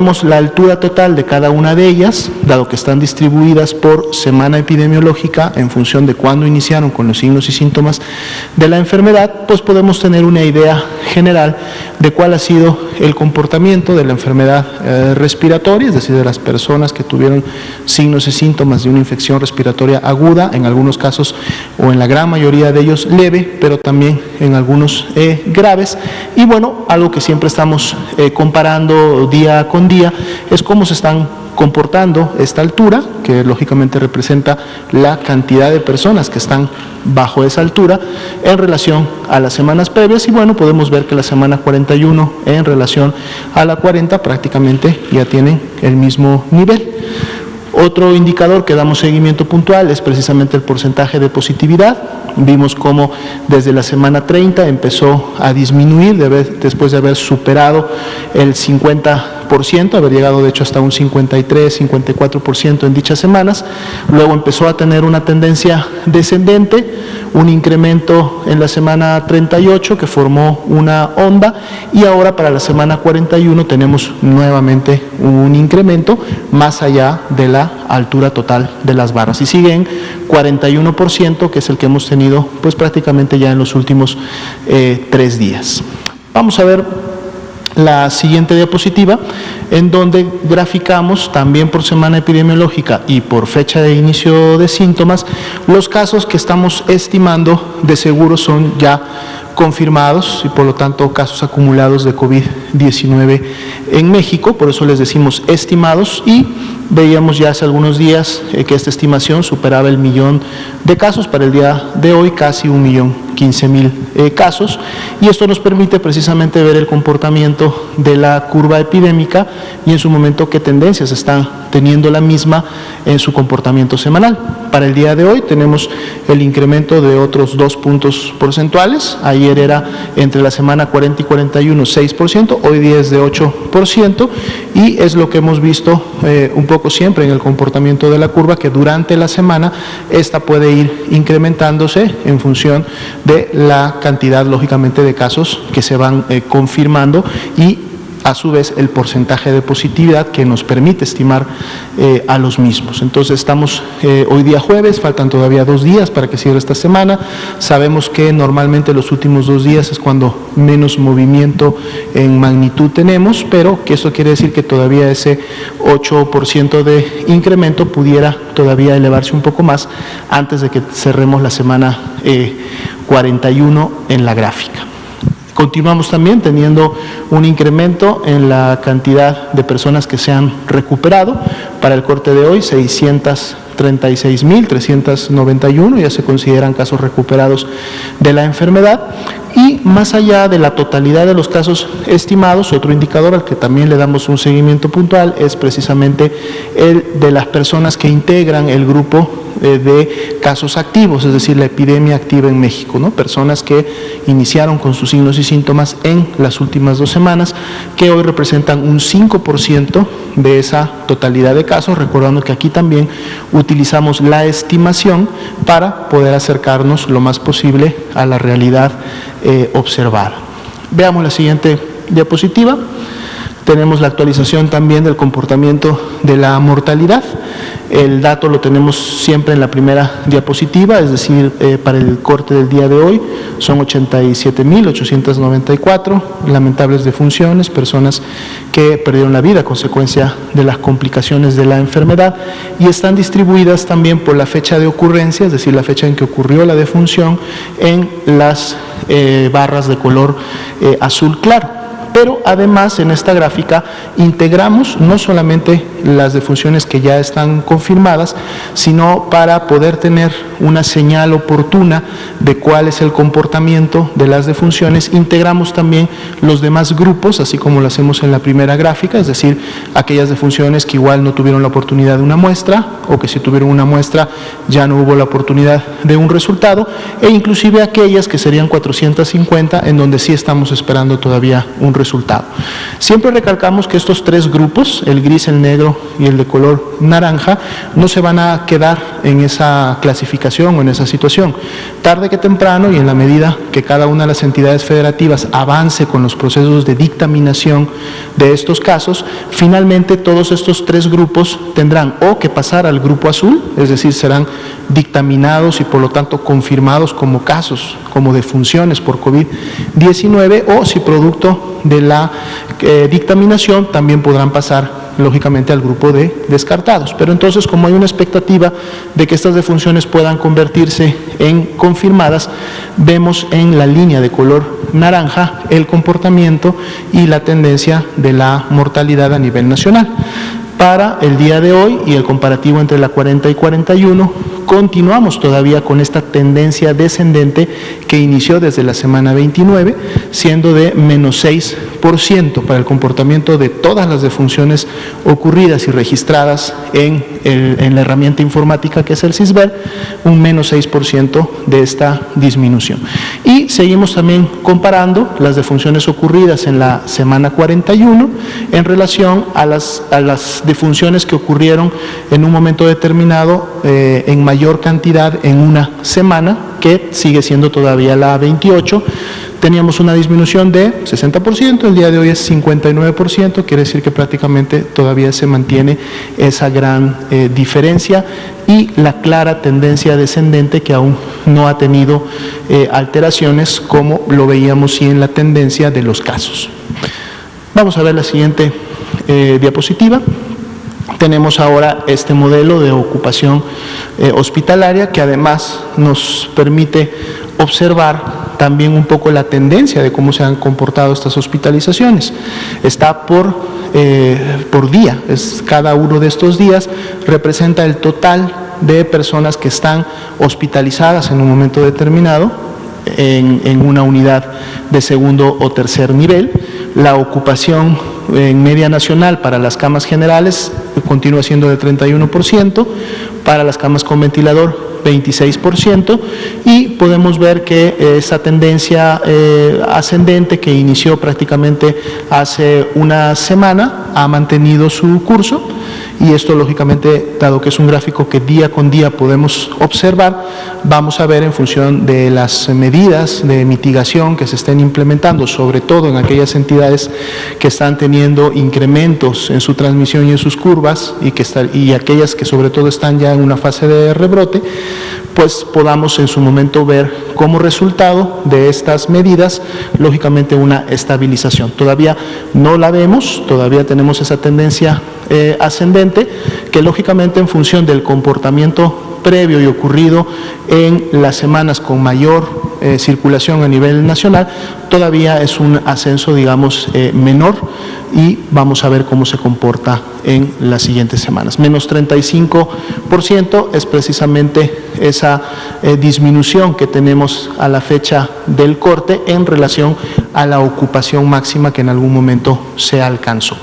Tenemos la altura total de cada una de ellas, dado que están distribuidas por semana epidemiológica en función de cuándo iniciaron con los signos y síntomas de la enfermedad, pues podemos tener una idea general de cuál ha sido el comportamiento de la enfermedad respiratoria, es decir, de las personas que tuvieron signos y síntomas de una infección respiratoria aguda, en algunos casos o en la gran mayoría de ellos leve, pero también en algunos graves. Y bueno, algo que siempre estamos comparando día con día es cómo se están comportando esta altura, que lógicamente representa la cantidad de personas que están bajo esa altura en relación a las semanas previas. Y bueno, podemos ver que la semana 41 en relación a la 40 prácticamente ya tienen el mismo nivel. Otro indicador que damos seguimiento puntual es precisamente el porcentaje de positividad. Vimos cómo desde la semana 30 empezó a disminuir después de haber superado el 50%, haber llegado de hecho hasta un 53, 54% en dichas semanas. Luego empezó a tener una tendencia descendente, un incremento en la semana 38 que formó una onda, y ahora para la semana 41 tenemos nuevamente un incremento más allá de la altura total de las barras, y sigue en 41%, que es el que hemos tenido pues prácticamente ya en los últimos 3 días. Vamos a ver la siguiente diapositiva, en donde graficamos también por semana epidemiológica y por fecha de inicio de síntomas los casos que estamos estimando de seguro son ya confirmados y por lo tanto casos acumulados de COVID-19 en México. Por eso les decimos estimados, y veíamos ya hace algunos días que esta estimación superaba el 1.000.000 de casos. Para el día de hoy casi 1.015.000 casos, y esto nos permite precisamente ver el comportamiento de la curva epidémica y en su momento qué tendencias están teniendo la misma en su comportamiento semanal. Para el día de hoy tenemos el incremento de otros 2 puntos porcentuales. Ayer era entre la semana 40 y 41 6%, hoy día es de 8%, y es lo que hemos visto un poco siempre en el comportamiento de la curva, que durante la semana esta puede ir incrementándose en función de la cantidad, lógicamente, de casos que se van confirmando, y a su vez el porcentaje de positividad que nos permite estimar a los mismos. Entonces estamos hoy día jueves, faltan todavía 2 días para que cierre esta semana. Sabemos que normalmente los últimos 2 días es cuando menos movimiento en magnitud tenemos, pero que eso quiere decir que todavía ese 8% de incremento pudiera todavía elevarse un poco más antes de que cerremos la semana 41 en la gráfica. Continuamos también teniendo un incremento en la cantidad de personas que se han recuperado. Para el corte de hoy, 636.391 ya se consideran casos recuperados de la enfermedad. Y más allá de la totalidad de los casos estimados, otro indicador al que también le damos un seguimiento puntual es precisamente el de las personas que integran el grupo de casos activos, es decir, la epidemia activa en México, ¿no? Personas que iniciaron con sus signos y síntomas en las últimas 2 semanas, que hoy representan un 5% de esa totalidad de casos, recordando que aquí también utilizamos la estimación para poder acercarnos lo más posible a la realidad observada. Veamos la siguiente diapositiva. Tenemos la actualización también del comportamiento de la mortalidad. El dato lo tenemos siempre en la primera diapositiva, es decir, para el corte del día de hoy son 87.894 lamentables defunciones, personas que perdieron la vida a consecuencia de las complicaciones de la enfermedad, y están distribuidas también por la fecha de ocurrencia, es decir, la fecha en que ocurrió la defunción, en las barras de color azul claro. Pero además en esta gráfica integramos no solamente las defunciones que ya están confirmadas, sino para poder tener una señal oportuna de cuál es el comportamiento de las defunciones, integramos también los demás grupos, así como lo hacemos en la primera gráfica, es decir, aquellas defunciones que igual no tuvieron la oportunidad de una muestra, o que si tuvieron una muestra ya no hubo la oportunidad de un resultado, e inclusive aquellas que serían 450, en donde sí estamos esperando todavía un resultado. Siempre recalcamos que estos tres grupos, el gris, el negro y el de color naranja, no se van a quedar en esa clasificación o en esa situación. Tarde que temprano, y en la medida que cada una de las entidades federativas avance con los procesos de dictaminación de estos casos, finalmente todos estos tres grupos tendrán o que pasar al grupo azul, es decir, serán dictaminados y por lo tanto confirmados como casos, como defunciones por COVID-19, o si producto de la dictaminación también podrán pasar lógicamente al grupo de descartados. Pero entonces, como hay una expectativa de que estas defunciones puedan convertirse en confirmadas, vemos en la línea de color naranja el comportamiento y la tendencia de la mortalidad a nivel nacional. Para el día de hoy y el comparativo entre la 40 y 41, continuamos todavía con esta tendencia descendente que inició desde la semana 29, siendo de menos 6% para el comportamiento de todas las defunciones ocurridas y registradas en la herramienta informática que es el CISBER, un menos 6% de esta disminución. Y seguimos también comparando las defunciones ocurridas en la semana 41 en relación a las defunciones que ocurrieron en un momento determinado en mayor cantidad en una semana, que sigue siendo todavía la 28. Teníamos una disminución de 60%, el día de hoy es 59%, quiere decir que prácticamente todavía se mantiene esa gran diferencia y la clara tendencia descendente que aún no ha tenido alteraciones como lo veíamos sí en la tendencia de los casos. Vamos a ver la siguiente diapositiva. Tenemos ahora este modelo de ocupación hospitalaria que además nos permite observar también un poco la tendencia de cómo se han comportado estas hospitalizaciones. Está por día, cada uno de estos días representa el total de personas que están hospitalizadas en un momento determinado en una unidad de segundo o tercer nivel. La ocupación en media nacional para las camas generales continúa siendo de 31%, para las camas con ventilador 26%, y podemos ver que esa tendencia ascendente que inició prácticamente hace una semana ha mantenido su curso. Y esto lógicamente, dado que es un gráfico que día con día podemos observar, vamos a ver en función de las medidas de mitigación que se estén implementando, sobre todo en aquellas entidades que están teniendo incrementos en su transmisión y en sus curvas, y aquellas que sobre todo están ya en una fase de rebrote, pues podamos en su momento ver como resultado de estas medidas, lógicamente una estabilización. Todavía no la vemos, todavía tenemos esa tendencia ascendente, que lógicamente en función del comportamiento previo y ocurrido en las semanas con mayor circulación a nivel nacional, todavía es un ascenso, digamos, menor, y vamos a ver cómo se comporta en las siguientes semanas. Menos 35% es precisamente esa disminución que tenemos a la fecha del corte en relación a la ocupación máxima que en algún momento se alcanzó.